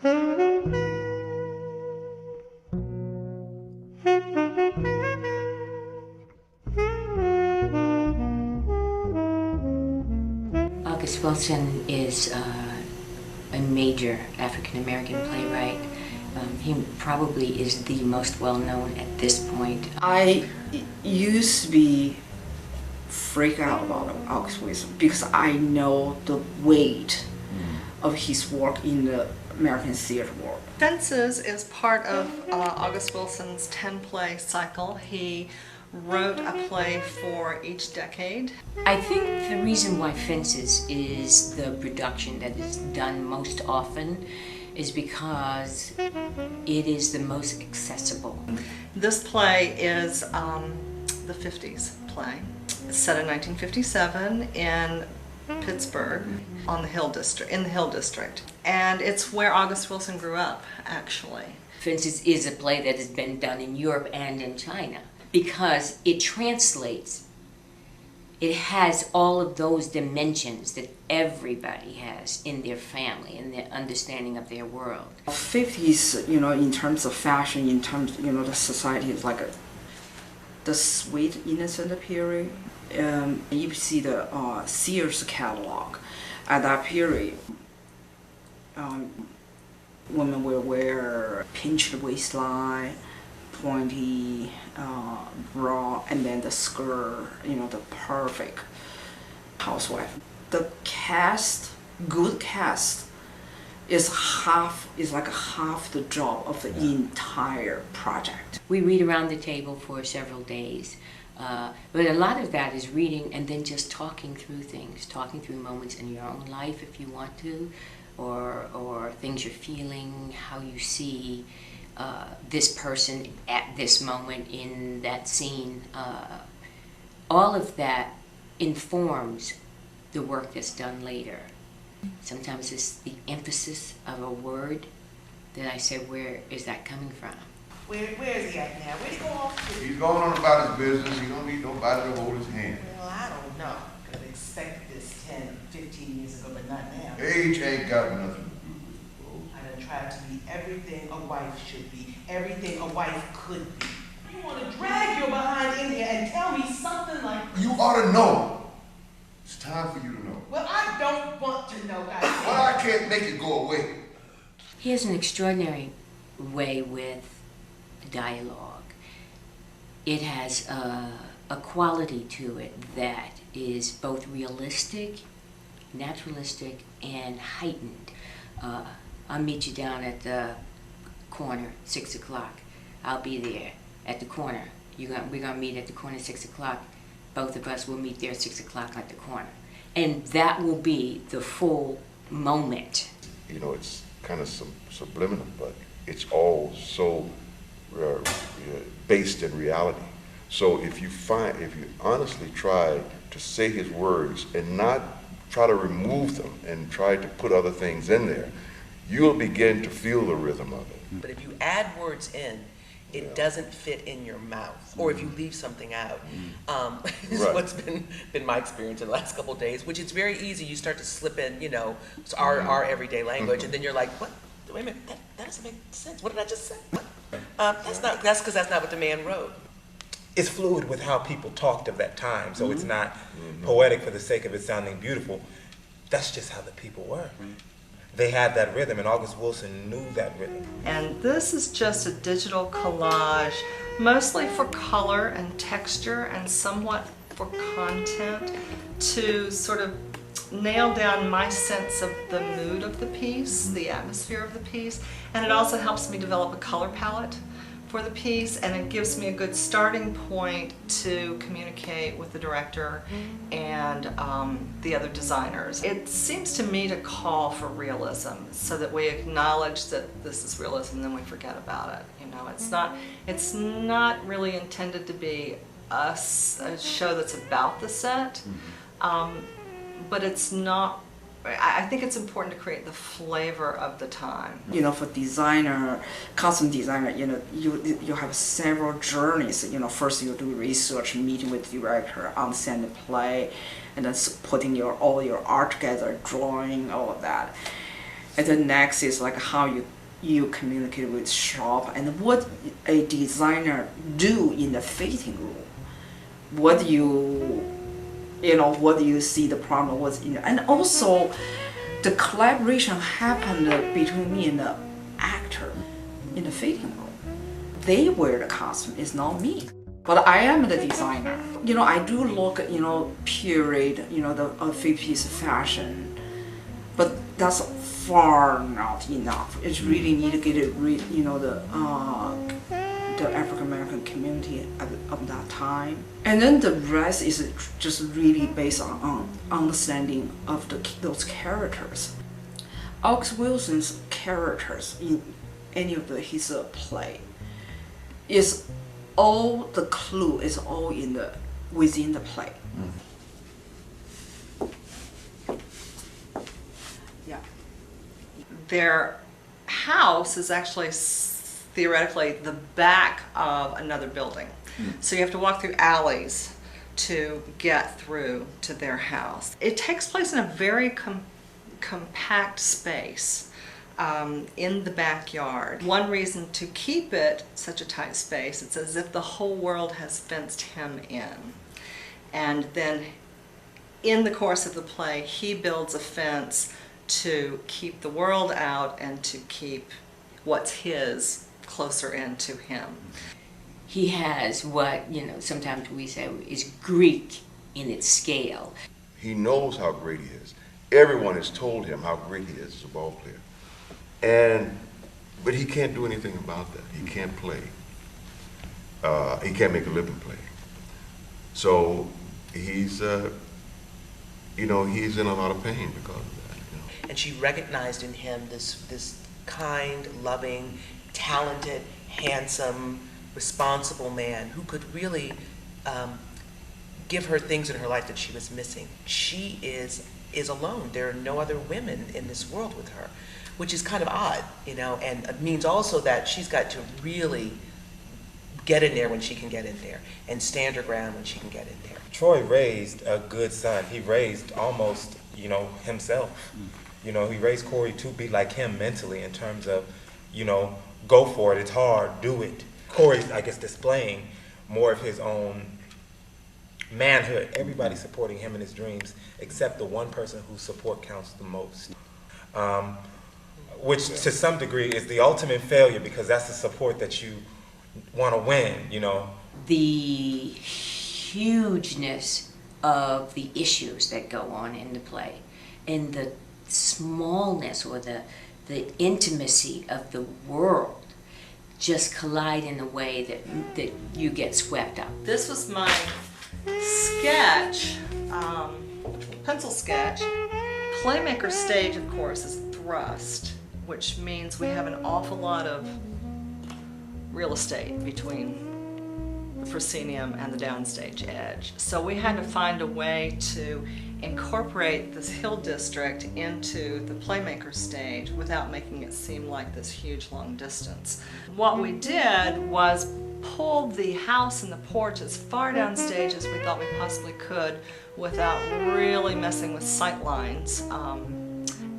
August Wilson is a major African-American playwright. He probably is the most well-known at this point. I used to be freak out about August Wilson because I know the weight of his work in the American theater world. Fences is part of August Wilson's 10-play cycle. He wrote a play for each decade. I think the reason why Fences is the production that is done most often is because it is the most accessible. This play is the 50s play. It's set in 1957 in Pittsburgh on the Hill District, in the Hill District. And it's where August Wilson grew up, actually. Fences is a play that has been done in Europe and in China because it translates. It has all of those dimensions that everybody has in their family and their understanding of their world. 50s, in terms of fashion, in terms, the society is like the sweet, innocent period. You see the Sears catalog. At that period, women will wear pinched waistline, pointy bra, and then the skirt, the perfect housewife. The cast, good cast, is like half the job of the entire project. We read around the table for several days, but a lot of that is reading and then just talking through things, talking through moments in your own life if you want to, or things you're feeling, how you see this person at this moment in that scene. All of that informs the work that's done later. Sometimes it's the emphasis of a word that I say, where is that coming from? Where is he at now? Where'd he go off to? He's going on about his business. He don't need nobody to hold his hand. Well, I don't know. Could have expected this 10, 15 years ago, but not now. Age ain't got nothing to do with it, bro. I done tried to be everything a wife should be, everything a wife could be. You want to drag your behind in here and tell me something like... You ought to know. It's time for you to know. Well, I don't want to know, guys. Well, I can't make it go away. He has an extraordinary way with dialogue. It has a quality to it that is both realistic, naturalistic, and heightened. I'll meet you down at the corner, 6 o'clock. I'll be there at the corner. We're gonna meet at the corner at 6 o'clock. Both of us will meet there at 6 o'clock at the corner. And that will be the full moment. It's kind of subliminal, but it's all so based in reality. So if you honestly try to say his words and not try to remove them and try to put other things in there, you'll begin to feel the rhythm of it. But if you add words in, it doesn't fit in your mouth, or if you leave something out. This is what's been my experience in the last couple of days, which it's very easy. You start to slip in, our everyday language, and then you're like, what? Wait a minute, that doesn't make sense. What did I just say? That's because that's not what the man wrote. It's fluid with how people talked of that time, so it's not poetic for the sake of it sounding beautiful. That's just how the people were. They had that rhythm, and August Wilson knew that rhythm. And this is just a digital collage, mostly for color and texture and somewhat for content, to sort of nail down my sense of the mood of the piece, the atmosphere of the piece, and it also helps me develop a color palette for the piece, and it gives me a good starting point to communicate with the director and the other designers. It seems to me to call for realism, so that we acknowledge that this is realism and then we forget about it. It's not really intended to be a show that's about the set, but it's not. I think it's important to create the flavor of the time. For designer, costume designer, you have several journeys. First you do research, meeting with the director, understand the play, and then putting all your art together, drawing, all of that. And the next is like how you communicate with shop and what a designer do in the fitting room. What what you see the problem was in, and also the collaboration happened between me and the actor in the fitting room. They wear the costume, it's not me. But I am the designer. I do look, period, the 50s fashion, but that's far not enough. It's really need to get it, the African American community of that time. And then the rest is just really based on understanding of those characters. August Wilson's characters in any of his play is all the clue is all within the play. Yeah. Their house is actually theoretically the back of another building. So you have to walk through alleys to get through to their house. It takes place in a very compact space in the backyard. One reason to keep it such a tight space, it's as if the whole world has fenced him in. And then in the course of the play, he builds a fence to keep the world out and to keep what's his closer into him. He has what, sometimes we say is Greek in its scale. He knows how great he is. Everyone has told him how great he is as a ball player. But he can't do anything about that. He can't play. He can't make a living play. So he's, he's in a lot of pain because of that. And she recognized in him this kind, loving, talented, handsome, responsible man who could really give her things in her life that she was missing. She is alone. There are no other women in this world with her, which is kind of odd, and it means also that she's got to really get in there when she can get in there and stand her ground when she can get in there. Troy raised a good son. He raised almost, himself. He raised Corey to be like him mentally in terms of, go for it, it's hard, do it. Corey's, I guess, displaying more of his own manhood. Everybody's supporting him in his dreams except the one person whose support counts the most. Which to some degree is the ultimate failure because that's the support that you want to win, The hugeness of the issues that go on in the play and the smallness or the intimacy of the world just collide in a way that you get swept up. This was my sketch, pencil sketch. PlayMakers stage, of course, is thrust, which means we have an awful lot of real estate between the proscenium and the downstage edge. So we had to find a way to incorporate this hill district into the PlayMakers stage without making it seem like this huge long distance. What we did was pull the house and the porch as far downstage as we thought we possibly could without really messing with sight lines.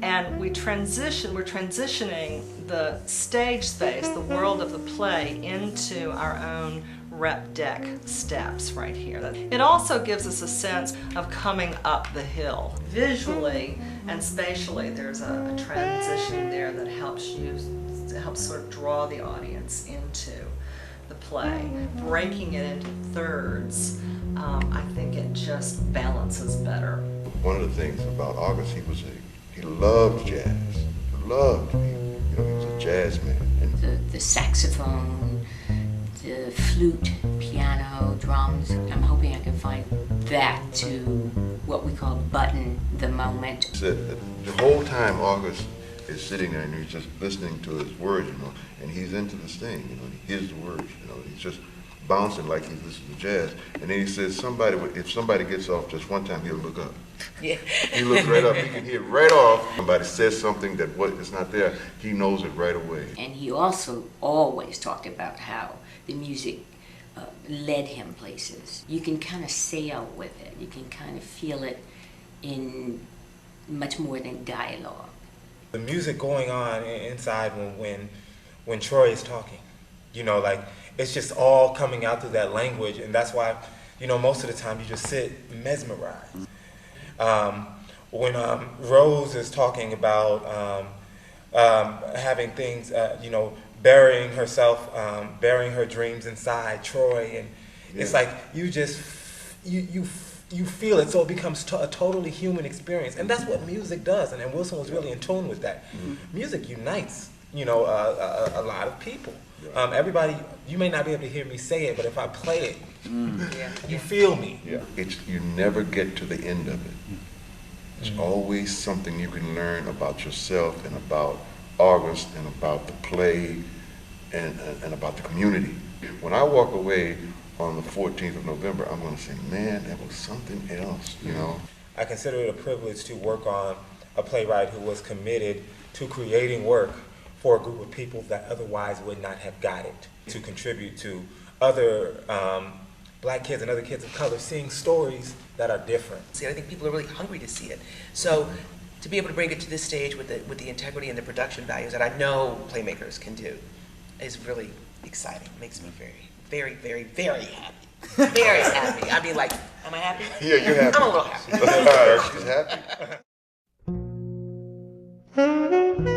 And we're transitioning the stage space, the world of the play, into our own rep deck steps right here. It also gives us a sense of coming up the hill. Visually and spatially, there's a transition there that helps sort of draw the audience into the play. Breaking it into thirds, I think it just balances better. One of the things about August, he loved jazz. He loved to be, he was a jazz man. And The saxophone, the flute, piano, drums. I'm hoping I can find that to what we call button the moment. said that the whole time August is sitting there and he's just listening to his words, and he's into this thing, he hears the words, he's just bouncing like he's listening to jazz. And then he says if somebody gets off just one time, he'll look up. Yeah. He looks right up, he can hear right off. Somebody says something that is not there, he knows it right away. And he also always talked about how the music led him places. You can kind of sail with it. You can kind of feel it in much more than dialogue. The music going on inside when Troy is talking, you know, like it's just all coming out through that language, and that's why, you know, most of the time you just sit mesmerized. When Rose is talking about having things, you know, burying herself, burying her dreams inside Troy, and it's like you just you feel it, so it becomes a totally human experience, and that's what music does. And Wilson was really in tune with that. Music unites, you know, a lot of people. Everybody, you may not be able to hear me say it, but if I play it, you feel me. You never get to the end of it. There's always something you can learn about yourself and about August and about the play and about the community. When I walk away on the 14th of November, I'm going to say, man, that was something else, you know? I consider it a privilege to work on a playwright who was committed to creating work for a group of people that otherwise would not have got it, to contribute to other black kids and other kids of color seeing stories that are different. See, I think people are really hungry to see it. So to be able to bring it to this stage with the integrity and the production values that I know Playmakers can do is really exciting. Makes me very, very, very, very happy. Very happy. I mean, like, am I happy? Yeah, you're happy. I'm a little happy. She's happy.